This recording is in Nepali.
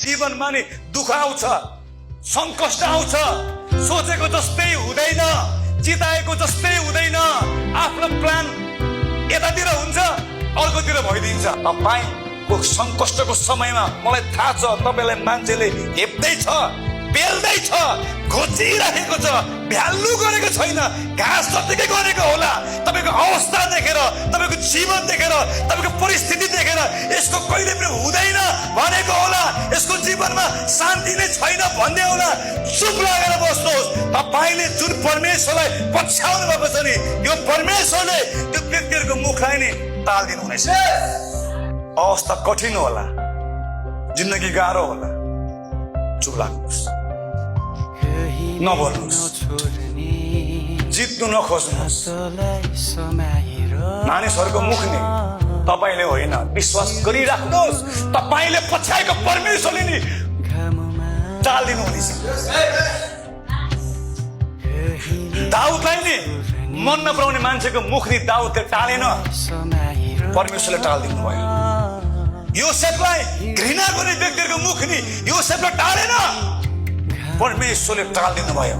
जीवनमा नि दुःख आउँछ, संकष्ट आउँछ, सोचेको जस्तै हुँदैन, चिताएको जस्तै हुँदैन, आफ्नो प्लान यतातिर हुन्छ अर्कोतिर भइदिन्छ। तपाईको संकष्टको समयमा मलाई थाहा छ तपाईलाई मान्छेले हेप्दैछ, बेल्दैछ, घोचिराखेको छ, भ्यालु गरेको छैन, घाँस जतिकै गरेको होला। तपाईको अवस्था देखेर, तपाईको जीवन देखेर, तपाईको परिस्थिति देखेर यसको कहिले पनि हुँदैन भनेको होला, यसको जीवनमा शान्ति नै छैन भन्ने होला। चुप लागेर बस्नुहोस्। तपाईले जुन परमेश्वरलाई पछ्याउनु भएको छ नि, यो परमेश्वरले त्यो व्यक्तिहरुको मुखलाई नि टाल्दिनु हुनेछ। अवस्था कठिन होला, जिन्दगी गाह्रो होला, चुप लाग्नुहोस्, नबोल्नुहोस्, जित्नु नखोज्नुहोस्। मानिसहरूको मुख नि तपाईले होइन, विश्वास गरिराख्नुहोस्। तपाईले पछ्याएको परमेश्वरले नि टाल्दिनु हुनेछ। दाउदलाई नि मन नपराउने मान्छेको मुख नि दाउदले टालेन, परमेश्वरले टाल्दिनु भयो। योसेफलाई घृणा गर्ने व्यक्तिहरूको मुख नि योसेफले टालेन, परमेश्वरले टाल्दिनु भयो।